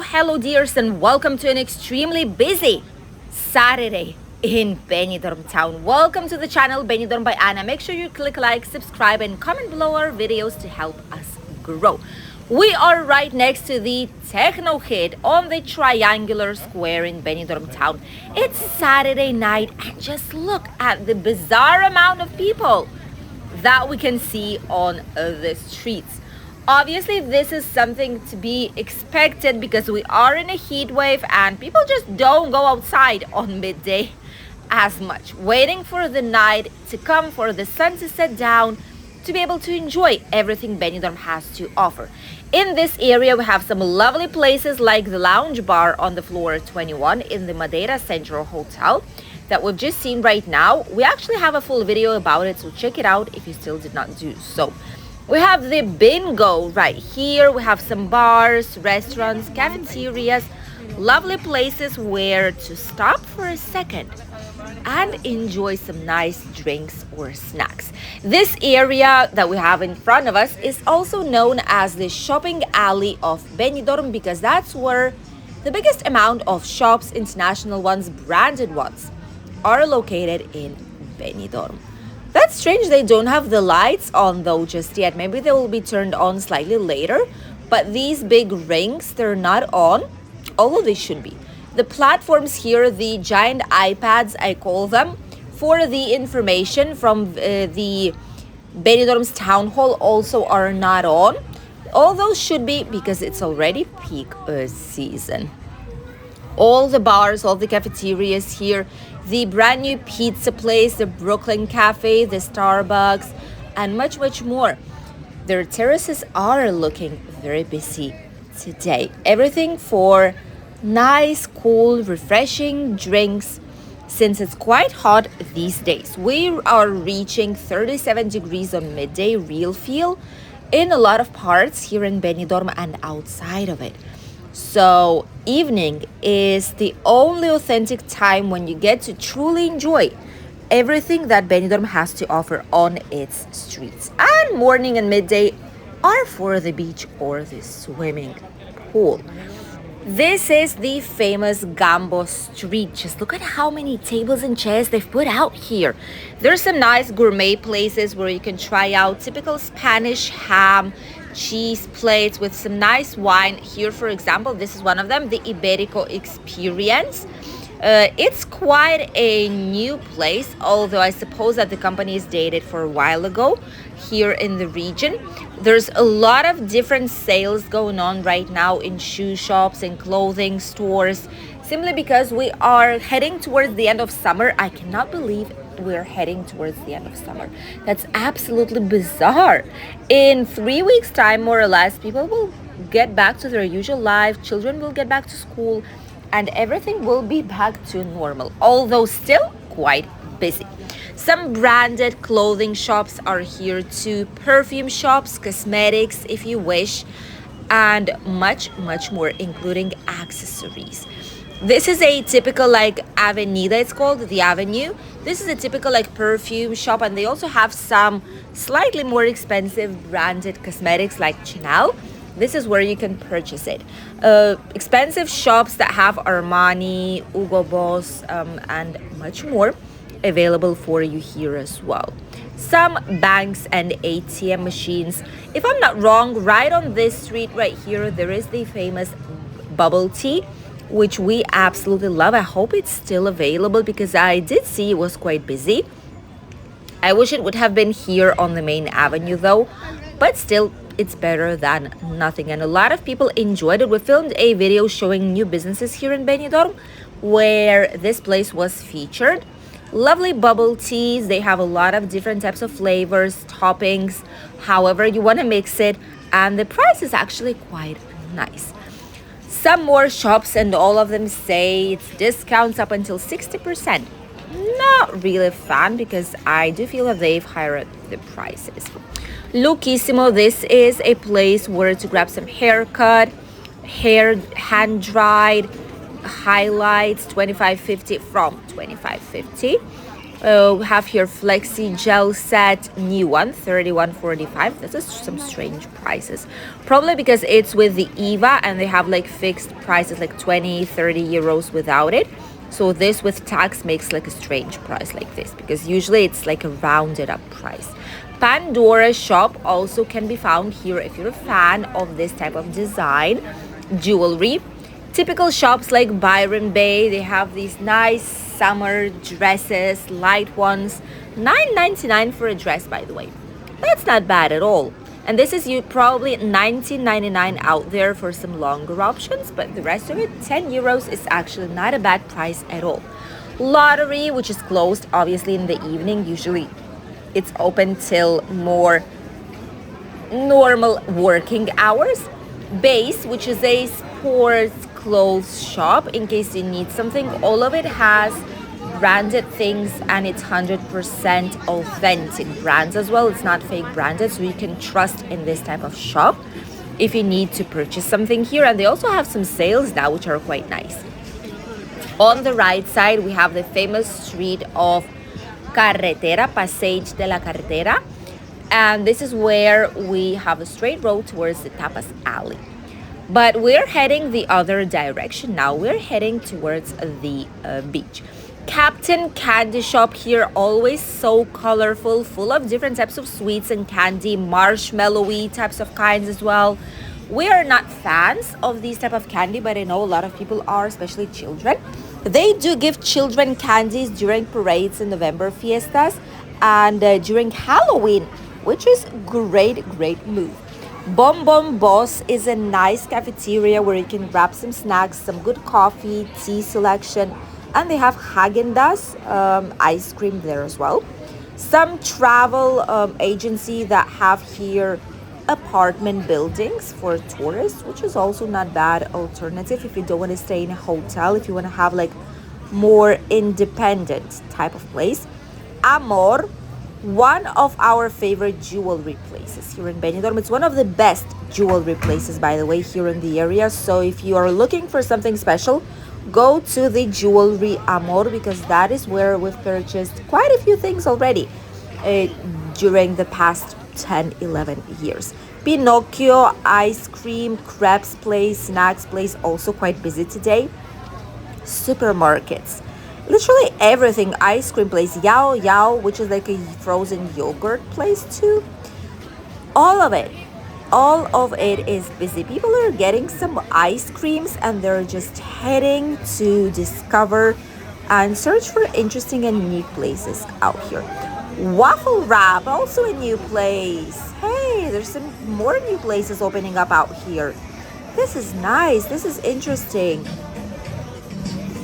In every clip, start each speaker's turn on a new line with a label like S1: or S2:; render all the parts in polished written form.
S1: Hello dears, and welcome to an extremely busy Saturday in Benidorm town. Welcome to the channel Benidorm by Anna. Make sure you click like, subscribe and comment below our videos to help us grow. We are right next to the techno hit on the triangular square in Benidorm town. It's Saturday night and just look at the bizarre amount of people that we can see on the streets. Obviously, this is something to be expected because we are in a heat wave and people just don't go outside on midday as much, waiting for the night to come, for the sun to set down, to be able to enjoy everything Benidorm has to offer. In this area, we have some lovely places like the lounge bar on the floor 21 in the Madeira Central Hotel that we've just seen right now. We actually have a full video about it, so check it out if you still did not do so. We have the bingo right here. We have some bars, restaurants, cafeterias, lovely places where to stop for a second and enjoy some nice drinks or snacks. This area that we have in front of us is also known as the shopping alley of Benidorm because that's where the biggest amount of shops, international ones, branded ones, are located in Benidorm. That's strange, they don't have the lights on though just yet. Maybe they will be turned on slightly later. But these big rings, they're not on, although they should be. The platforms here, the giant iPads, I call them, for the information from the Benidorm's town hall also are not on. All those should be because it's already peak season. All the bars, all the cafeterias here, the brand new pizza place, the Brooklyn Cafe, the Starbucks, and much, much more. Their terraces are looking very busy today. Everything for nice, cool, refreshing drinks since it's quite hot these days. We are reaching 37 degrees on midday real feel in a lot of parts here in Benidorm and outside of it. So evening is the only authentic time when you get to truly enjoy everything that Benidorm has to offer on its streets. And morning and midday are for the beach or the swimming pool. This is the famous Gambo Street. Just look at how many tables and chairs they've put out here. There's some nice gourmet places where you can try out typical Spanish ham, cheese plates with some nice wine. Here, for example, this is one of them, the Iberico Experience. It's quite a new place, although I suppose that the company is dated for a while ago here in the region. There's a lot of different sales going on right now in shoe shops and clothing stores, simply because we are heading towards the end of summer. I cannot believe we're heading towards the end of summer. That's absolutely bizarre. In 3 weeks' time, more or less, people will get back to their usual life. Children will get back to school and everything will be back to normal, although still quite busy. Some branded clothing shops are here too, perfume shops, cosmetics if you wish, and much, much more, including accessories. This is a typical like avenida, it's called the Avenue. This is a typical like perfume shop, and they also have some slightly more expensive branded cosmetics like Chanel. This is where you can purchase it. Expensive shops that have Armani, Hugo Boss, and much more available for you here as well. Some banks and ATM machines. If I'm not wrong, right on this street right here, there is the famous bubble tea, which we absolutely love. I hope it's still available because I did see it was quite busy. I wish it would have been here on the main avenue though, but still it's better than nothing, and a lot of people enjoyed it. We filmed a video showing new businesses here in Benidorm where this place was featured. Lovely bubble teas. They have a lot of different types of flavors, toppings, however you want to mix it, and the price is actually quite nice. Some more shops, and all of them say it's discounts up until 60%. Not really a fan because I do feel that they've higher the prices. Lookissimo, this is a place where to grab some haircut, hair hand dried, highlights, 25.50 from 25.50. We have here Flexi Gel Set, new one, 31.45. That's some strange prices. Probably because it's with the EVA and they have like fixed prices, like 20, 30 euros without it. So this with tax makes like a strange price like this, because usually it's like a rounded up price. Pandora shop also can be found here if you're a fan of this type of design. Jewelry. Typical shops like Byron Bay, they have these nice summer dresses, light ones. $9.99 for a dress, by the way. That's not bad at all. And this is you probably $19.99 out there for some longer options, but the rest of it, 10 euros, is actually not a bad price at all. Lottery, which is closed obviously in the evening. Usually it's open till more normal working hours. Base, which is a sports clothes shop, in case you need something. All of it has branded things and it's 100% authentic brands as well. It's not fake branded, so you can trust in this type of shop if you need to purchase something here. And they also have some sales now, which are quite nice. On the right side, we have the famous street of Carretera, Passage de la Carretera. And this is where we have a straight road towards the Tapas Alley. But we're heading the other direction now. We're heading towards the beach. Captain Candy Shop here, always so colorful, full of different types of sweets and candy, marshmallowy types of kinds as well. We are not fans of these type of candy, but I know a lot of people are, especially children. They do give children candies during parades and November fiestas and during Halloween, which is great move. Bom Bom Boss is a nice cafeteria where you can grab some snacks, some good coffee, tea selection, and they have Häagen-Dazs ice cream there as well. Some travel agency that have here apartment buildings for tourists, which is also not bad alternative if you don't want to stay in a hotel, if you want to have like more independent type of place. Amor, one of our favorite jewelry places here in Benidorm. It's one of the best jewelry places, by the way, here in the area. So if you are looking for something special, go to the Jewelry Amor, because that is where we've purchased quite a few things already during the past 10-11 years. Pinocchio ice cream, crepes place, snacks place, also quite busy today. Supermarkets, literally everything. Ice cream place, Yao Yao, which is like a frozen yogurt place too. All of it is busy. People are getting some ice creams and they're just heading to discover and search for interesting and unique places out here. Waffle Wrap, also a new place. Hey, there's some more new places opening up out here. This is nice. This is interesting.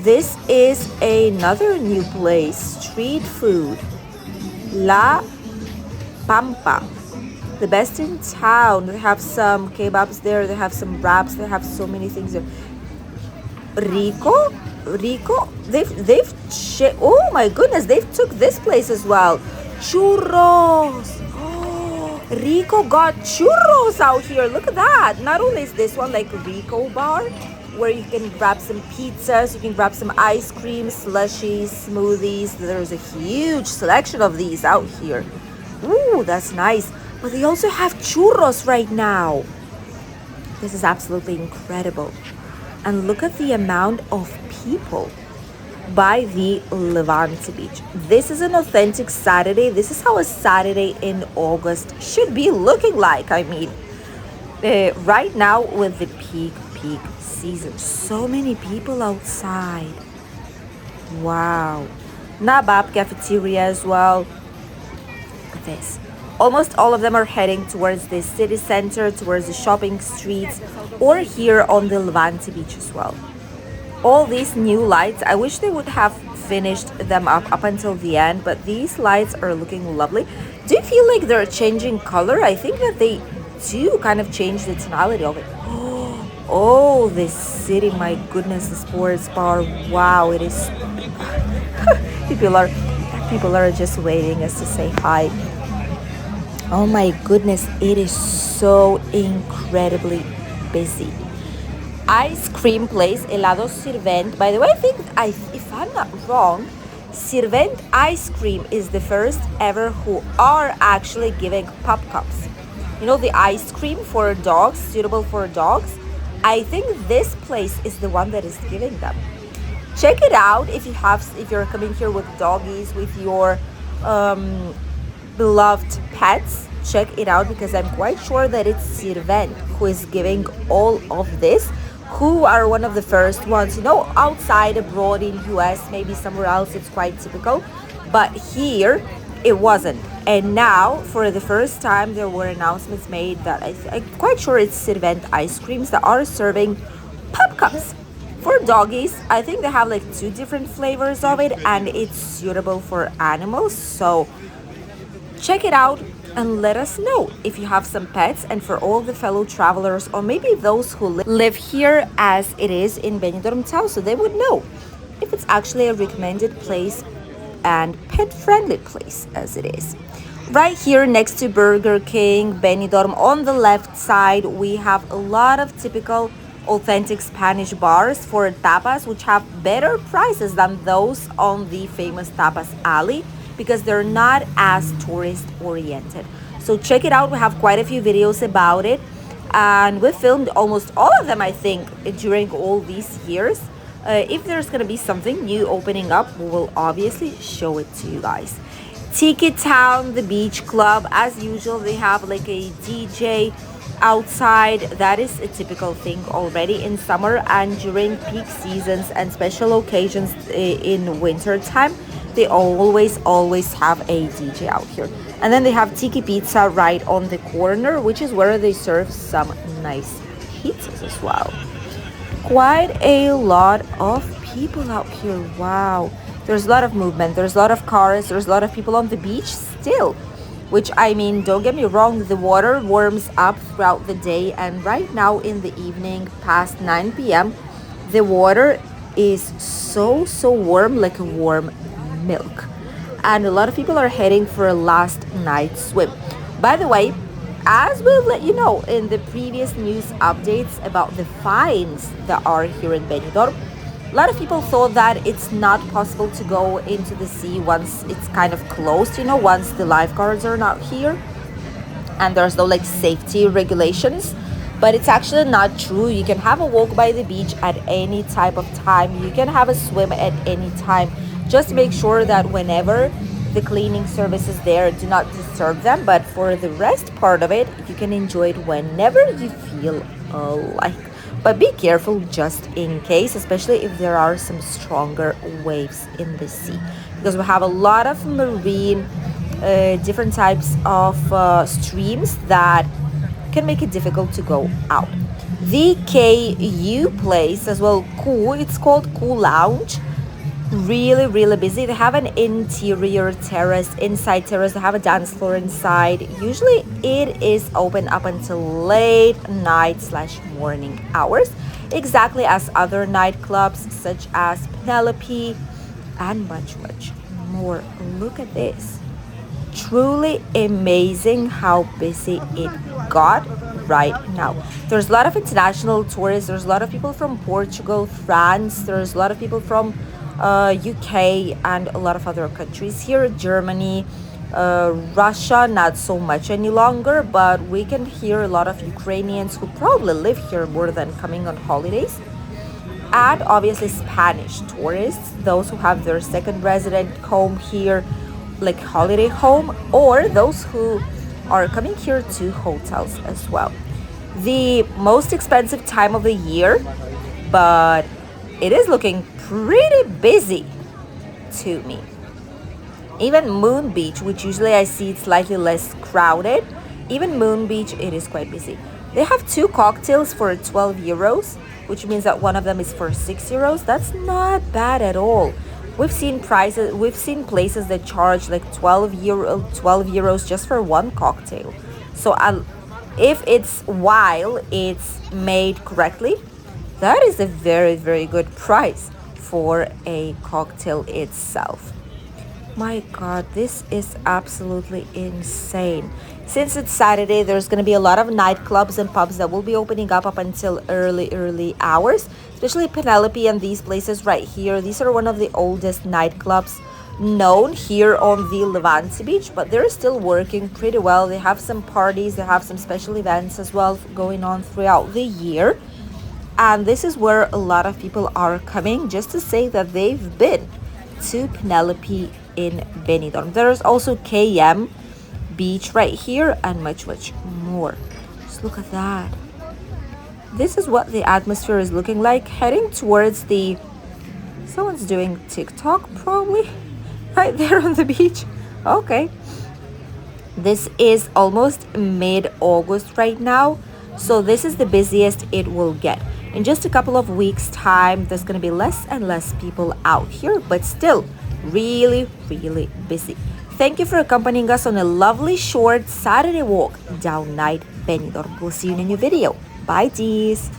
S1: This is another new place, street food. La Pampa, the best in town. They have some kebabs there. They have some wraps. They have so many things there. Rico, oh my goodness, they've took this place as well. Churros. Oh, Rico got churros out here. Look at that. Not only is this one like Rico bar, where you can grab some pizzas, you can grab some ice cream, slushies, smoothies. There's a huge selection of these out here. Ooh, that's nice. But they also have churros right now. This is absolutely incredible. And look at the amount of people by the Levante beach. This is an authentic Saturday. This is how a Saturday in August should be looking like. I mean, right now with the peak season, so many people outside. Wow. Nabab cafeteria as well. Look at this. Almost all of them are heading towards the city center, towards the shopping streets, or here on the Levante beach as well. All these new lights, I wish they would have finished them up until the end, but these lights are looking lovely. Do you feel like they're changing color? I think that they do kind of change the tonality of it. Oh, this city, my goodness, the sports bar. Wow, it is. people are just waiting us to say hi. Oh my goodness, it is so incredibly busy. Ice cream place, Helado Sirvent. By the way, I think if I'm not wrong, Sirvent Ice Cream is the first ever who are actually giving pup cups. You know, the ice cream for dogs, suitable for dogs. I think this place is the one that is giving them. Check it out if you're coming here with doggies, with your um, beloved pets. Check it out because I'm quite sure that it's Sirvent who is giving all of this, who are one of the first ones. You know, outside abroad in US, maybe somewhere else it's quite typical, but here it wasn't. And now for the first time there were announcements made that I'm quite sure it's Sirvent ice creams that are serving pup cups for doggies. I think they have like two different flavors of it and it's suitable for animals. So check it out and let us know if you have some pets. And for all the fellow travelers or maybe those who live here as it is in Benidorm town, so they would know if it's actually a recommended place and pet friendly place as it is. Right here next to Burger King, Benidorm, on the left side, we have a lot of typical authentic Spanish bars for tapas, which have better prices than those on the famous tapas alley because they're not as tourist oriented. So check it out. We have quite a few videos about it and we filmed almost all of them, I think, during all these years. If there's going to be something new opening up, we will obviously show it to you guys. Tiki Town, the beach club, as usual, they have like a DJ outside. That is a typical thing already in summer, and during peak seasons and special occasions in winter time, they always have a DJ out here. And then they have Tiki Pizza right on the corner, which is where they serve some nice pizzas as well. Quite a lot of people out here. Wow, there's a lot of movement, there's a lot of cars, there's a lot of people on the beach still, which, I mean, don't get me wrong, the water warms up throughout the day, and right now in the evening past 9 p.m. the water is so warm, like a warm milk, and a lot of people are heading for a last night swim. By the way, as we'll let you know in the previous news updates about the fines that are here in Benidorm, a lot of people thought that it's not possible to go into the sea once it's kind of closed, you know, once the lifeguards are not here and there's no like safety regulations. But it's actually not true. You can have a walk by the beach at any type of time. You can have a swim at any time. Just make sure that whenever the cleaning services there, do not disturb them. But for the rest part of it, you can enjoy it whenever you feel like. But be careful just in case, especially if there are some stronger waves in the sea, because we have a lot of marine, different types of streams that can make it difficult to go out. The KU place as well, Ku, it's called Ku Lounge. Really busy. They have an interior terrace, inside terrace. They have a dance floor inside. Usually it is open up until late night / morning hours, exactly as other nightclubs such as Penelope and much more. Look at this. Truly amazing how busy it got right now. There's a lot of international tourists. There's a lot of people from Portugal, France. There's a lot of people from UK and a lot of other countries here. Germany, Russia, not so much any longer, but we can hear a lot of Ukrainians who probably live here more than coming on holidays. And obviously Spanish tourists, those who have their second resident home here, like holiday home, or those who are coming here to hotels as well. The most expensive time of the year, but it is looking pretty busy to me. Even Moon Beach, which usually I see it's slightly less crowded, even Moon Beach, it is quite busy. They have 2 cocktails for 12 euros, which means that one of them is for 6 euros. That's not bad at all. We've seen places that charge like 12 euros just for one cocktail. So if it's while it's made correctly, that is a very good price for a cocktail itself. My God, this is absolutely insane. Since it's Saturday, there's going to be a lot of nightclubs and pubs that will be opening up until early hours, especially Penelope and these places right here. These are one of the oldest nightclubs known here on the Levante beach, but they're still working pretty well. They have some parties, they have some special events as well going on throughout the year. And this is where a lot of people are coming just to say that they've been to Penelope in Benidorm. There's also KM beach right here and much more. Just look at that. This is what the atmosphere is looking like, heading towards the, someone's doing TikTok probably right there on the beach. Okay, this is almost mid-August right now, so this is the busiest it will get. In just a couple of weeks time, there's going to be less and less people out here, but still really busy. Thank you for accompanying us on a lovely short Saturday walk down Night Benidorm. We'll see you in a new video. Bye, G's.